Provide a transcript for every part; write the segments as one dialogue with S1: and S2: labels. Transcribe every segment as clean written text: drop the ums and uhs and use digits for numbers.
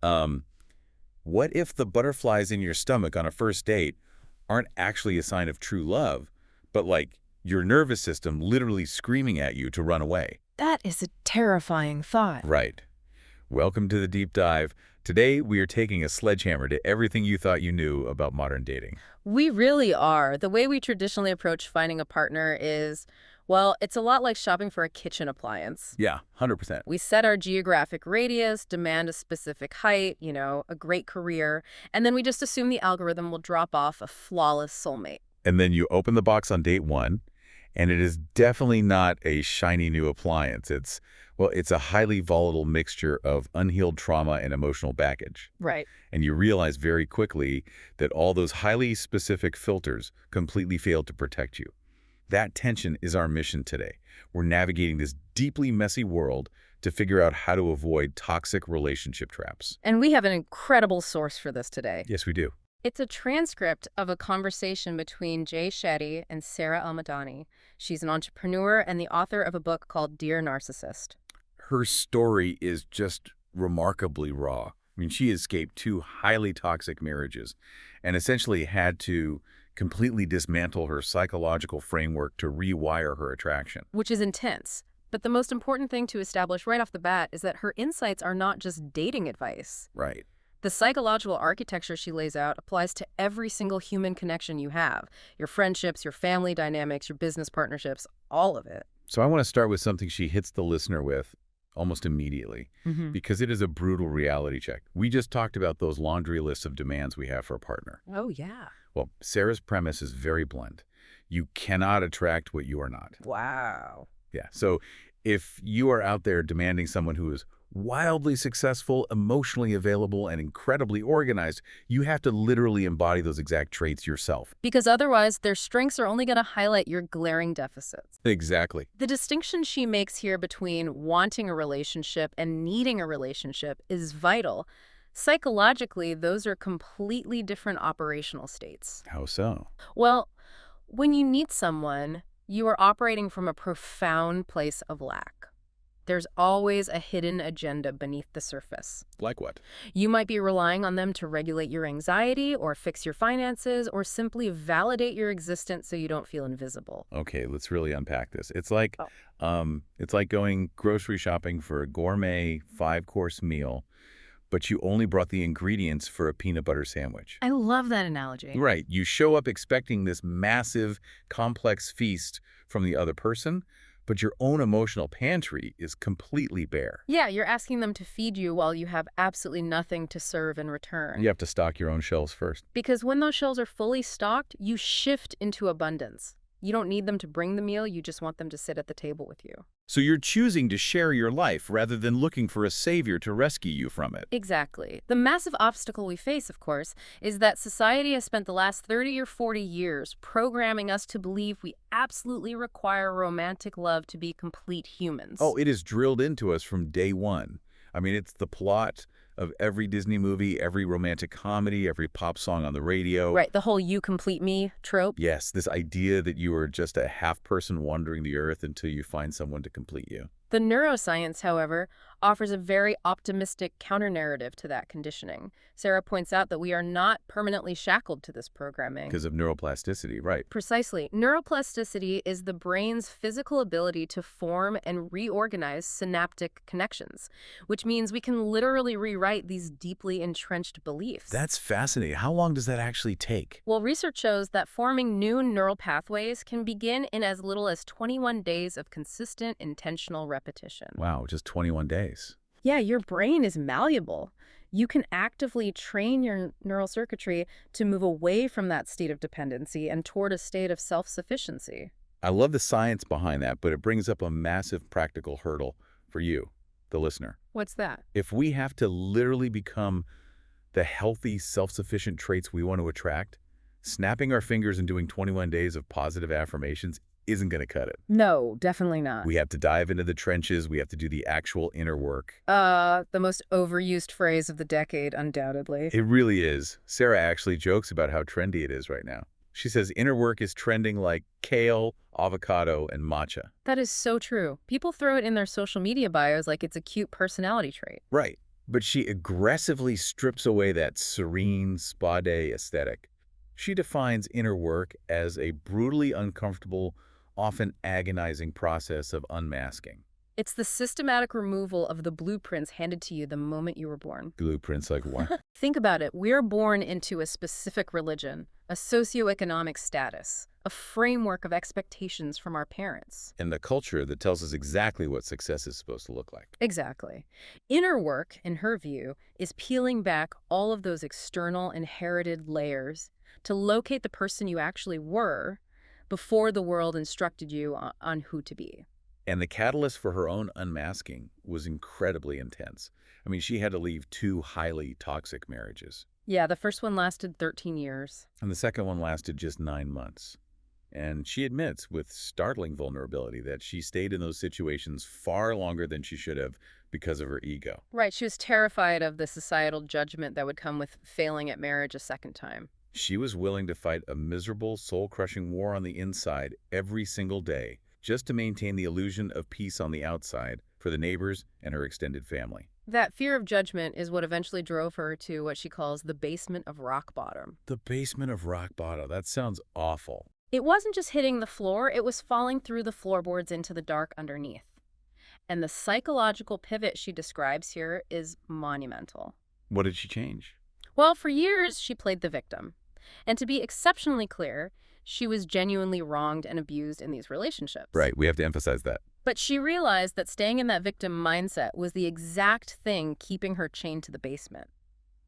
S1: Um, what if the butterflies in your stomach on a first date aren't actually a sign of true love, but like your nervous system literally screaming at you to run away?
S2: That is a terrifying thought.
S1: Right. Welcome to the deep dive. Today, we are taking a sledgehammer to everything you thought you knew about modern dating.
S2: We really are. The way we traditionally approach finding a partner is, well, it's a lot like shopping for a kitchen appliance.
S1: Yeah, 100%.
S2: We set our geographic radius, demand a specific height, a great career, and then we just assume the algorithm will drop off a flawless soulmate.
S1: And then you open the box on date one, and it is definitely not a shiny new appliance. It's a highly volatile mixture of unhealed trauma and emotional baggage.
S2: Right.
S1: And you realize very quickly that all those highly specific filters completely failed to protect you. That tension is our mission today. We're navigating this deeply messy world to figure out how to avoid toxic relationship traps.
S2: And we have an incredible source for this today.
S1: Yes, we do.
S2: It's a transcript of a conversation between Jay Shetty and Sara Al-Madani. She's an entrepreneur and the author of a book called Dear Narcissist.
S1: Her story is just remarkably raw. I mean, she escaped 2 highly toxic marriages and essentially had to completely dismantle her psychological framework to rewire her attraction.
S2: Which is intense. But the most important thing to establish right off the bat is that her insights are not just dating advice.
S1: Right.
S2: The psychological architecture she lays out applies to every single human connection you have. Your friendships, your family dynamics, your business partnerships, all of it.
S1: So I want to start with something she hits the listener with almost immediately, because it is a brutal reality check. We just talked about those laundry lists of demands we have for a partner.
S2: Oh, yeah.
S1: Well, Sarah's premise is very blunt. You cannot attract what you are not.
S2: Wow.
S1: Yeah. So if you are out there demanding someone who is wildly successful, emotionally available, and incredibly organized, you have to literally embody those exact traits yourself.
S2: Because otherwise, their strengths are only going to highlight your glaring deficits.
S1: Exactly.
S2: The distinction she makes here between wanting a relationship and needing a relationship is vital. Psychologically, those are completely different operational states.
S1: How so?
S2: Well, when you need someone, you are operating from a profound place of lack. There's always a hidden agenda beneath the surface.
S1: Like what?
S2: You might be relying on them to regulate your anxiety or fix your finances or simply validate your existence so you don't feel invisible.
S1: Okay, let's really unpack this. It's like going grocery shopping for a gourmet 5-course meal, but you only brought the ingredients for a peanut butter sandwich.
S2: I love that analogy.
S1: Right. You show up expecting this massive, complex feast from the other person, but your own emotional pantry is completely bare.
S2: Yeah, you're asking them to feed you while you have absolutely nothing to serve in return.
S1: You have to stock your own shelves first.
S2: Because when those shelves are fully stocked, you shift into abundance. You don't need them to bring the meal, you just want them to sit at the table with you.
S1: So you're choosing to share your life rather than looking for a savior to rescue you from it.
S2: Exactly. The massive obstacle we face, of course, is that society has spent the last 30 or 40 years programming us to believe we absolutely require romantic love to be complete humans.
S1: Oh, it is drilled into us from day one. I mean, it's the plot of every Disney movie, every romantic comedy, every pop song on the radio.
S2: Right, the whole "you complete me" trope.
S1: Yes, this idea that you are just a half-person wandering the earth until you find someone to complete you.
S2: The neuroscience, however, offers a very optimistic counter-narrative to that conditioning. Sara points out that we are not permanently shackled to this programming.
S1: Because of neuroplasticity, right.
S2: Precisely. Neuroplasticity is the brain's physical ability to form and reorganize synaptic connections, which means we can literally rewrite these deeply entrenched beliefs.
S1: That's fascinating. How long does that actually take?
S2: Well, research shows that forming new neural pathways can begin in as little as 21 days of consistent, intentional repetition.
S1: Wow, just 21 days.
S2: Yeah, your brain is malleable. You can actively train your neural circuitry to move away from that state of dependency and toward a state of self-sufficiency.
S1: I love the science behind that, but it brings up a massive practical hurdle for you, the listener.
S2: What's that?
S1: If we have to literally become the healthy, self-sufficient traits we want to attract, snapping our fingers and doing 21 days of positive affirmations isn't going to cut it.
S2: No, definitely not.
S1: We have to dive into the trenches. We have to do the actual inner work.
S2: The most overused phrase of the decade, undoubtedly.
S1: It really is. Sara actually jokes about how trendy it is right now. She says inner work is trending like kale, avocado, and matcha.
S2: That is so true. People throw it in their social media bios like it's a cute personality trait.
S1: Right. But she aggressively strips away that serene spa day aesthetic. She defines inner work as a brutally uncomfortable, often agonizing process of unmasking.
S2: It's the systematic removal of the blueprints handed to you the moment you were born.
S1: Blueprints like what?
S2: Think about it. We're born into a specific religion, a socioeconomic status, a framework of expectations from our parents.
S1: And the culture that tells us exactly what success is supposed to look like.
S2: Exactly. Inner work, in her view, is peeling back all of those external inherited layers to locate the person you actually were before the world instructed you on who to be.
S1: And the catalyst for her own unmasking was incredibly intense. I mean, she had to leave 2 highly toxic marriages.
S2: Yeah, the first one lasted 13 years.
S1: And the second one lasted just 9 months. And she admits with startling vulnerability that she stayed in those situations far longer than she should have because of her ego.
S2: Right, she was terrified of the societal judgment that would come with failing at marriage a second time.
S1: She was willing to fight a miserable, soul-crushing war on the inside every single day just to maintain the illusion of peace on the outside for the neighbors and her extended family.
S2: That fear of judgment is what eventually drove her to what she calls the basement of rock bottom.
S1: The basement of rock bottom. That sounds awful.
S2: It wasn't just hitting the floor, it was falling through the floorboards into the dark underneath. And the psychological pivot she describes here is monumental.
S1: What did she change?
S2: Well, for years, she played the victim. And to be exceptionally clear, she was genuinely wronged and abused in these relationships.
S1: Right, we have to emphasize that.
S2: But she realized that staying in that victim mindset was the exact thing keeping her chained to the basement.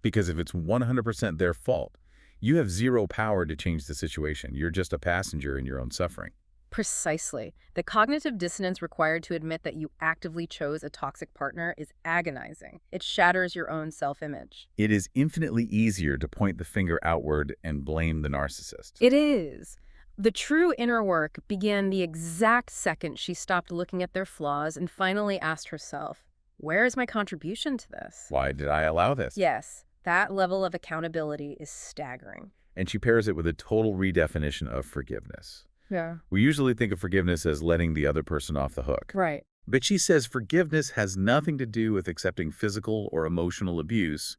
S1: Because if it's 100% their fault, you have zero power to change the situation. You're just a passenger in your own suffering.
S2: Precisely. The cognitive dissonance required to admit that you actively chose a toxic partner is agonizing. It shatters your own self-image.
S1: It is infinitely easier to point the finger outward and blame the narcissist.
S2: It is. The true inner work began the exact second she stopped looking at their flaws and finally asked herself, where is my contribution to this?
S1: Why did I allow this?
S2: Yes, that level of accountability is staggering.
S1: And she pairs it with a total redefinition of forgiveness.
S2: Yeah.
S1: We usually think of forgiveness as letting the other person off the hook.
S2: Right.
S1: But she says forgiveness has nothing to do with accepting physical or emotional abuse,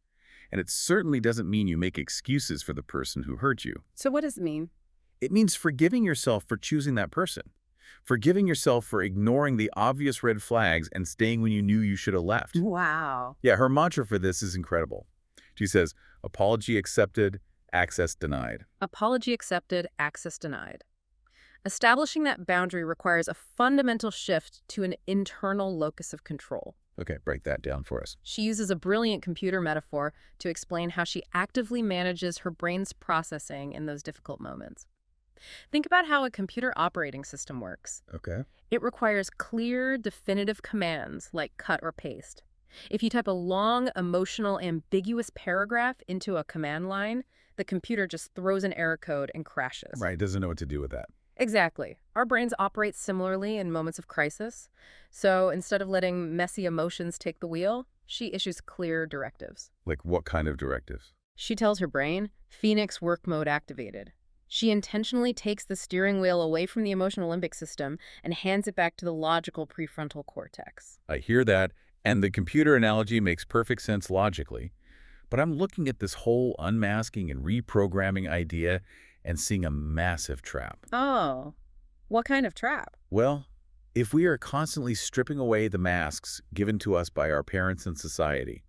S1: and it certainly doesn't mean you make excuses for the person who hurt you.
S2: So what does it mean?
S1: It means forgiving yourself for choosing that person, forgiving yourself for ignoring the obvious red flags and staying when you knew you should have left.
S2: Wow.
S1: Yeah, her mantra for this is incredible. She says, apology accepted, access denied.
S2: Apology accepted, access denied. Establishing that boundary requires a fundamental shift to an internal locus of control.
S1: Okay, break that down for us.
S2: She uses a brilliant computer metaphor to explain how she actively manages her brain's processing in those difficult moments. Think about how a computer operating system works.
S1: Okay.
S2: It requires clear, definitive commands like cut or paste. If you type a long, emotional, ambiguous paragraph into a command line, the computer just throws an error code and crashes.
S1: Right, doesn't know what to do with that.
S2: Exactly. Our brains operate similarly in moments of crisis. So instead of letting messy emotions take the wheel, she issues clear directives.
S1: Like what kind of directives?
S2: She tells her brain, Phoenix work mode activated. She intentionally takes the steering wheel away from the emotional limbic system and hands it back to the logical prefrontal cortex.
S1: I hear that, and the computer analogy makes perfect sense logically. But I'm looking at this whole unmasking and reprogramming idea and seeing a massive trap.
S2: Oh, what kind of trap?
S1: Well, if we are constantly stripping away the masks given to us by our parents and society,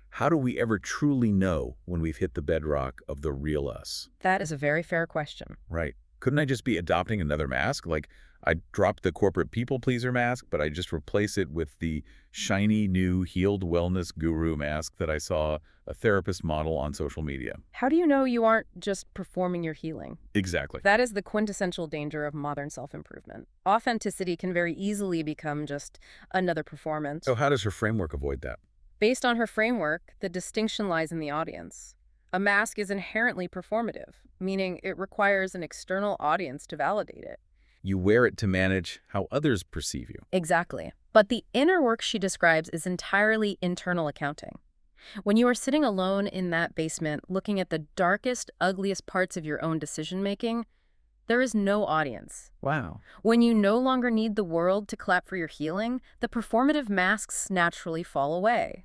S1: how do we ever truly know when we've hit the bedrock of the real us?
S2: That is a very fair question.
S1: Right. Couldn't I just be adopting another mask? Like, I dropped the corporate people pleaser mask, but I just replace it with the shiny new healed wellness guru mask that I saw a therapist model on social media.
S2: How do you know you aren't just performing your healing?
S1: Exactly.
S2: That is the quintessential danger of modern self-improvement. Authenticity can very easily become just another performance.
S1: So how does her framework avoid that?
S2: Based on her framework, the distinction lies in the audience. A mask is inherently performative, meaning it requires an external audience to validate it.
S1: You wear it to manage how others perceive you.
S2: Exactly. But the inner work she describes is entirely internal accounting. When you are sitting alone in that basement, looking at the darkest, ugliest parts of your own decision-making, there is no audience.
S1: Wow.
S2: When you no longer need the world to clap for your healing, the performative masks naturally fall away.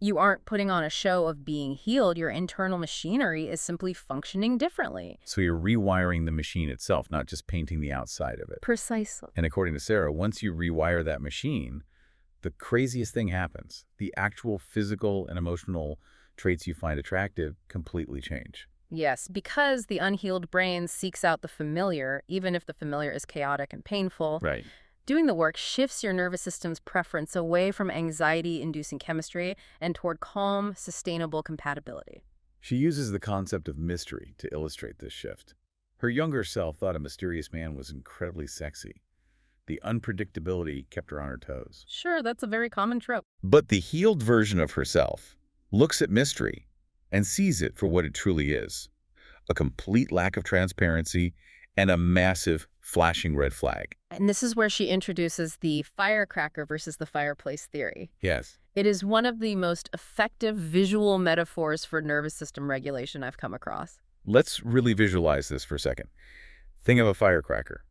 S2: You aren't putting on a show of being healed. Your internal machinery is simply functioning differently.
S1: So you're rewiring the machine itself, not just painting the outside of it.
S2: Precisely.
S1: And according to Sara, once you rewire that machine, the craziest thing happens. The actual physical and emotional traits you find attractive completely change.
S2: Yes, because the unhealed brain seeks out the familiar, even if the familiar is chaotic and painful.
S1: Right.
S2: Doing the work shifts your nervous system's preference away from anxiety-inducing chemistry and toward calm, sustainable compatibility.
S1: She uses the concept of mystery to illustrate this shift. Her younger self thought a mysterious man was incredibly sexy. The unpredictability kept her on her toes.
S2: Sure, that's a very common trope.
S1: But the healed version of herself looks at mystery and sees it for what it truly is: a complete lack of transparency and a massive, flashing red flag.
S2: And this is where she introduces the firecracker versus the fireplace theory.
S1: Yes.
S2: It is one of the most effective visual metaphors for nervous system regulation I've come across.
S1: Let's really visualize this for a second. Think of a firecracker.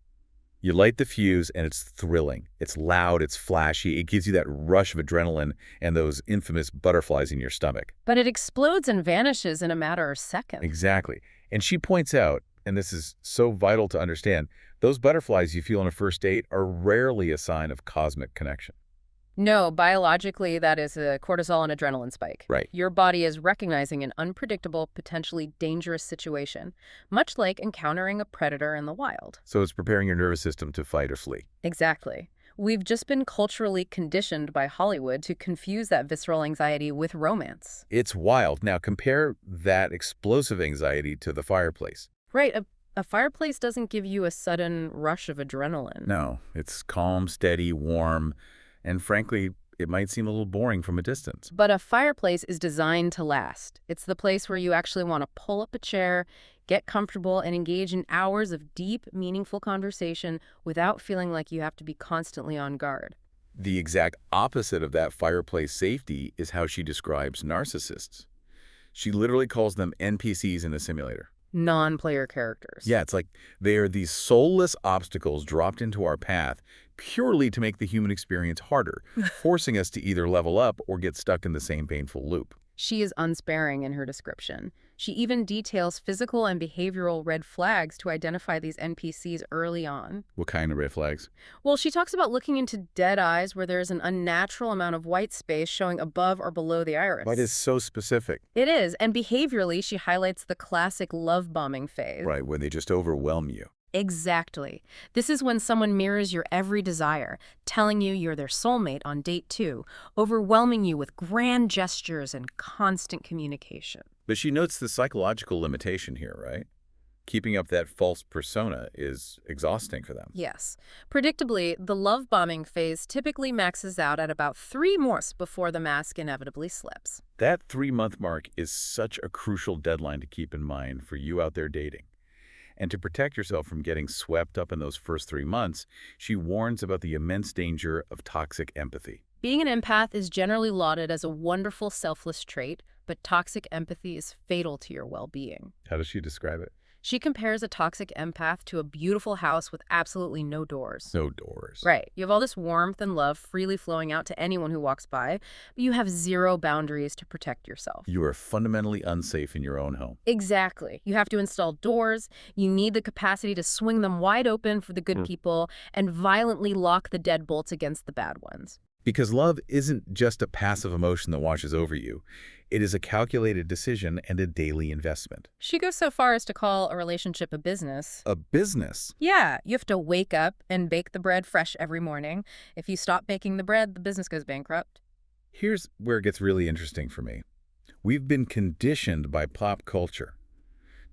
S1: You light the fuse and it's thrilling. It's loud, it's flashy, it gives you that rush of adrenaline and those infamous butterflies in your stomach.
S2: But it explodes and vanishes in a matter of seconds.
S1: Exactly. And she points out, and this is so vital to understand, those butterflies you feel on a first date are rarely a sign of cosmic connection.
S2: No, biologically, that is a cortisol and adrenaline spike.
S1: Right.
S2: Your body is recognizing an unpredictable, potentially dangerous situation, much like encountering a predator in the wild.
S1: So it's preparing your nervous system to fight or flee.
S2: Exactly. We've just been culturally conditioned by Hollywood to confuse that visceral anxiety with romance.
S1: It's wild. Now compare that explosive anxiety to the fireplace.
S2: Right. A fireplace doesn't give you a sudden rush of adrenaline.
S1: No, it's calm, steady, warm, and frankly, it might seem a little boring from a distance.
S2: But a fireplace is designed to last. It's the place where you actually want to pull up a chair, get comfortable, and engage in hours of deep, meaningful conversation without feeling like you have to be constantly on guard.
S1: The exact opposite of that fireplace safety is how she describes narcissists. She literally calls them NPCs in a simulator.
S2: Non-player characters.
S1: Yeah, it's like they are these soulless obstacles dropped into our path purely to make the human experience harder, forcing us to either level up or get stuck in the same painful loop.
S2: She is unsparing in her description. She even details physical and behavioral red flags to identify these NPCs early on.
S1: What kind of red flags?
S2: Well, she talks about looking into dead eyes where there's an unnatural amount of white space showing above or below the iris.
S1: That is so specific.
S2: It is, and behaviorally, she highlights the classic love bombing phase.
S1: Right, when they just overwhelm you.
S2: Exactly. This is when someone mirrors your every desire, telling you you're their soulmate on date 2, overwhelming you with grand gestures and constant communication.
S1: But she notes the psychological limitation here, right? Keeping up that false persona is exhausting for them.
S2: Yes. Predictably, the love bombing phase typically maxes out at about 3 months before the mask inevitably slips.
S1: That 3-month mark is such a crucial deadline to keep in mind for you out there dating. And to protect yourself from getting swept up in those first 3 months, she warns about the immense danger of toxic empathy.
S2: Being an empath is generally lauded as a wonderful, selfless trait, but toxic empathy is fatal to your well-being.
S1: How does she describe it?
S2: She compares a toxic empath to a beautiful house with absolutely no doors.
S1: No doors.
S2: Right. You have all this warmth and love freely flowing out to anyone who walks by, but you have zero boundaries to protect yourself.
S1: You are fundamentally unsafe in your own home.
S2: Exactly. You have to install doors, you need the capacity to swing them wide open for the good people, and violently lock the deadbolts against the bad ones.
S1: Because love isn't just a passive emotion that washes over you. It is a calculated decision and a daily investment.
S2: She goes so far as to call a relationship a business.
S1: A business?
S2: Yeah, you have to wake up and bake the bread fresh every morning. If you stop baking the bread, the business goes bankrupt.
S1: Here's where it gets really interesting for me. We've been conditioned by pop culture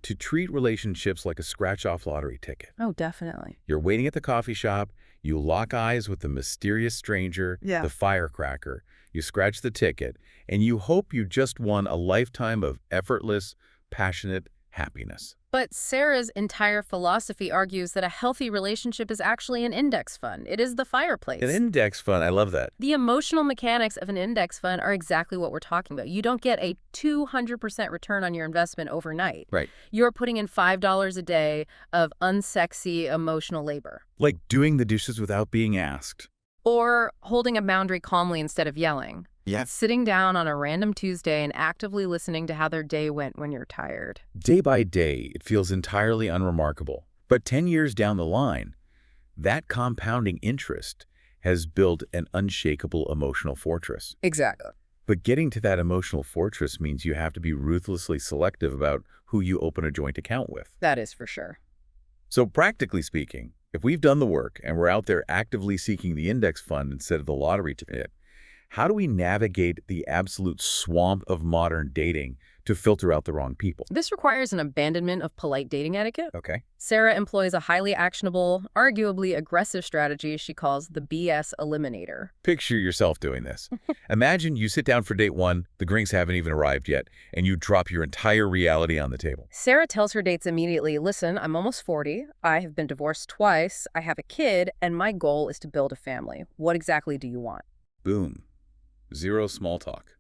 S1: to treat relationships like a scratch-off lottery ticket.
S2: Oh, definitely.
S1: You're waiting at the coffee shop, you lock eyes with the mysterious stranger,
S2: Yeah.
S1: the firecracker, you scratch the ticket, and you hope you just won a lifetime of effortless, passionate happiness.
S2: But Sarah's entire philosophy argues that a healthy relationship is actually an index fund. It is the fireplace.
S1: An index fund, I love that.
S2: The emotional mechanics of an index fund are exactly what we're talking about. You don't get a 200% return on your investment overnight.
S1: Right.
S2: You're putting in $5 a day of unsexy emotional labor.
S1: Like doing the dishes without being asked.
S2: Or holding a boundary calmly instead of yelling.
S1: Yeah.
S2: Sitting down on a random Tuesday and actively listening to how their day went when you're tired.
S1: Day by day, it feels entirely unremarkable. But 10 years down the line, that compounding interest has built an unshakable emotional fortress.
S2: Exactly.
S1: But getting to that emotional fortress means you have to be ruthlessly selective about who you open a joint account with.
S2: That is for sure.
S1: So practically speaking, if we've done the work and we're out there actively seeking the index fund instead of the lottery ticket, how do we navigate the absolute swamp of modern dating to filter out the wrong people?
S2: This requires an abandonment of polite dating etiquette.
S1: Okay.
S2: Sara employs a highly actionable, arguably aggressive strategy she calls the BS eliminator.
S1: Picture yourself doing this. Imagine you sit down for date one, the drinks haven't even arrived yet, and you drop your entire reality on the table.
S2: Sara tells her dates immediately, listen, I'm almost 40, I have been divorced twice, I have a kid, and my goal is to build a family. What exactly do you want?
S1: Boom. Zero small talk.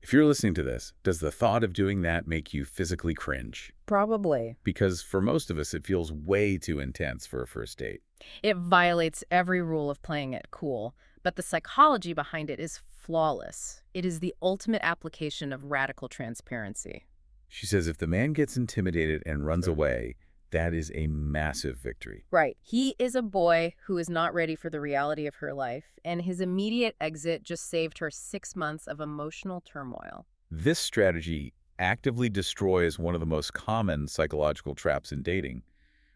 S1: If you're listening to this, does the thought of doing that make you physically cringe?
S2: Probably.
S1: Because for most of us, it feels way too intense for a first date.
S2: It violates every rule of playing it cool, but the psychology behind it is flawless. It is the ultimate application of radical transparency.
S1: She says if the man gets intimidated and runs away, that is a massive victory.
S2: Right. He is a boy who is not ready for the reality of her life, and his immediate exit just saved her 6 months of emotional turmoil.
S1: This strategy actively destroys one of the most common psychological traps in dating,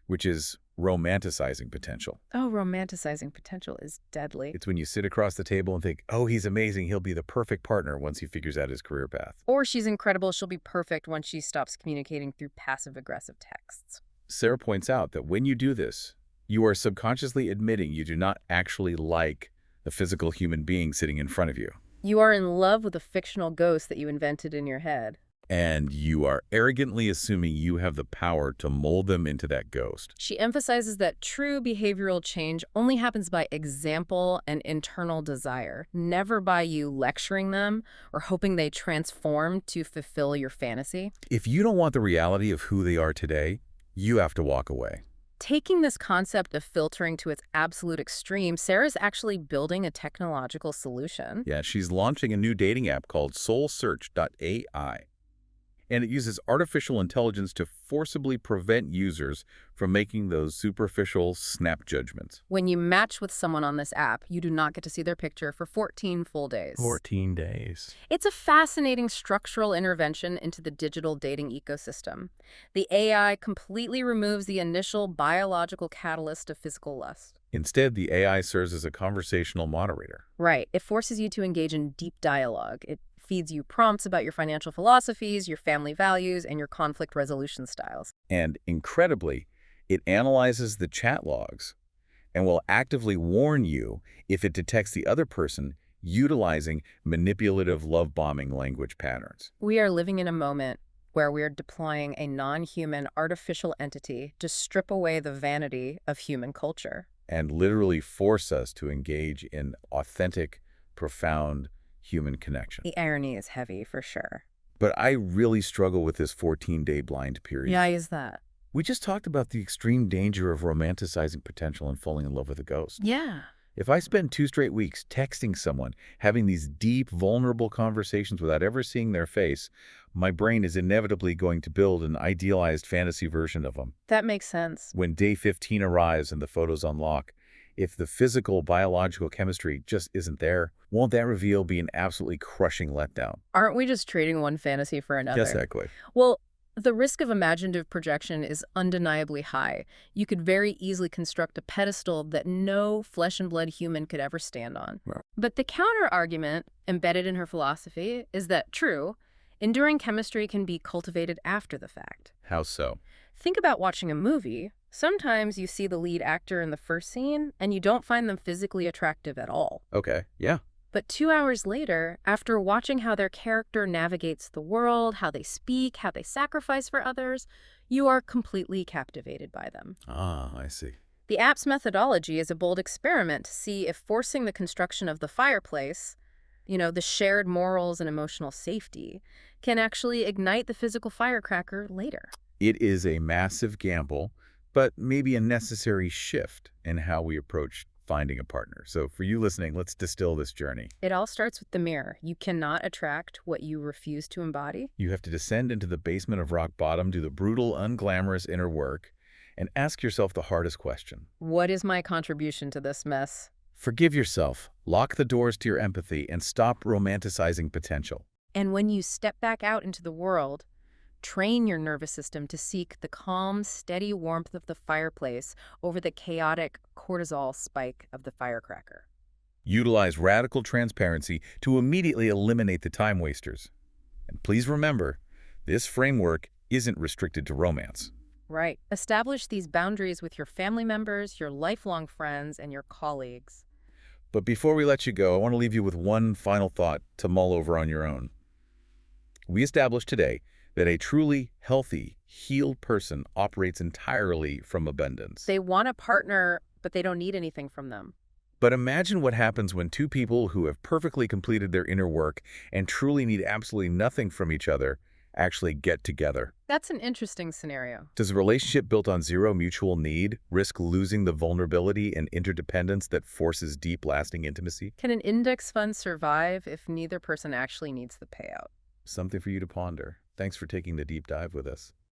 S1: which is romanticizing potential.
S2: Oh, romanticizing potential is deadly.
S1: It's when you sit across the table and think, oh, he's amazing, he'll be the perfect partner once he figures out his career path.
S2: Or she's incredible, she'll be perfect once she stops communicating through passive-aggressive texts.
S1: Sara points out that when you do this, you are subconsciously admitting you do not actually like the physical human being sitting in front of you.
S2: You are in love with a fictional ghost that you invented in your head.
S1: And you are arrogantly assuming you have the power to mold them into that ghost.
S2: She emphasizes that true behavioral change only happens by example and internal desire, never by you lecturing them or hoping they transform to fulfill your fantasy.
S1: If you don't want the reality of who they are today, you have to walk away.
S2: Taking this concept of filtering to its absolute extreme, Sara's actually building a technological solution.
S1: Yeah, she's launching a new dating app called soulsearch.ai. And it uses artificial intelligence to forcibly prevent users from making those superficial snap judgments.
S2: When you match with someone on this app, you do not get to see their picture for 14 full days.
S1: 14 days.
S2: It's a fascinating structural intervention into the digital dating ecosystem. The AI completely removes the initial biological catalyst of physical lust.
S1: Instead, the AI serves as a conversational moderator.
S2: Right. It forces you to engage in deep dialogue. It feeds you prompts about your financial philosophies, your family values, and your conflict resolution styles.
S1: And incredibly, it analyzes the chat logs and will actively warn you if it detects the other person utilizing manipulative love-bombing language patterns.
S2: We are living in a moment where we're deploying a non-human artificial entity to strip away the vanity of human culture.
S1: And literally force us to engage in authentic, profound human connection.
S2: The irony is heavy, for sure.
S1: But I really struggle with this 14-day blind period.
S2: Yeah, is that?
S1: We just talked about the extreme danger of romanticizing potential and falling in love with a ghost.
S2: Yeah.
S1: If I spend 2 straight weeks texting someone, having these deep, vulnerable conversations without ever seeing their face, my brain is inevitably going to build an idealized fantasy version of them.
S2: That makes sense.
S1: When day 15 arrives and the photos unlock, if the physical, biological chemistry just isn't there, won't that reveal be an absolutely crushing letdown?
S2: Aren't we just trading one fantasy for another?
S1: Yes, exactly.
S2: Well, the risk of imaginative projection is undeniably high. You could very easily construct a pedestal that no flesh and blood human could ever stand on.
S1: Right.
S2: But the counter-argument embedded in her philosophy is that, true, enduring chemistry can be cultivated after the fact.
S1: How so?
S2: Think about watching a movie. Sometimes you see the lead actor in the first scene, and you don't find them physically attractive at all.
S1: Okay, yeah.
S2: But 2 hours later, after watching how their character navigates the world, how they speak, how they sacrifice for others, you are completely captivated by them.
S1: Ah, I see.
S2: The app's methodology is a bold experiment to see if forcing the construction of the fireplace, the shared morals and emotional safety, can actually ignite the physical firecracker later.
S1: It is a massive gamble, but maybe a necessary shift in how we approach finding a partner. So for you listening, let's distill this journey.
S2: It all starts with the mirror. You cannot attract what you refuse to embody.
S1: You have to descend into the basement of rock bottom, do the brutal, unglamorous inner work, and ask yourself the hardest question.
S2: What is my contribution to this mess?
S1: Forgive yourself, lock the doors to your empathy, and stop romanticizing potential.
S2: And when you step back out into the world, train your nervous system to seek the calm, steady warmth of the fireplace over the chaotic cortisol spike of the firecracker.
S1: Utilize radical transparency to immediately eliminate the time wasters. And please remember, this framework isn't restricted to romance.
S2: Right. Establish these boundaries with your family members, your lifelong friends, and your colleagues.
S1: But before we let you go, I want to leave you with one final thought to mull over on your own. We established today that a truly healthy, healed person operates entirely from abundance.
S2: They want a partner, but they don't need anything from them.
S1: But imagine what happens when two people who have perfectly completed their inner work and truly need absolutely nothing from each other actually get together.
S2: That's an interesting scenario.
S1: Does a relationship built on zero mutual need risk losing the vulnerability and interdependence that forces deep, lasting intimacy?
S2: Can an index fund survive if neither person actually needs the payout?
S1: Something for you to ponder. Thanks for taking the deep dive with us.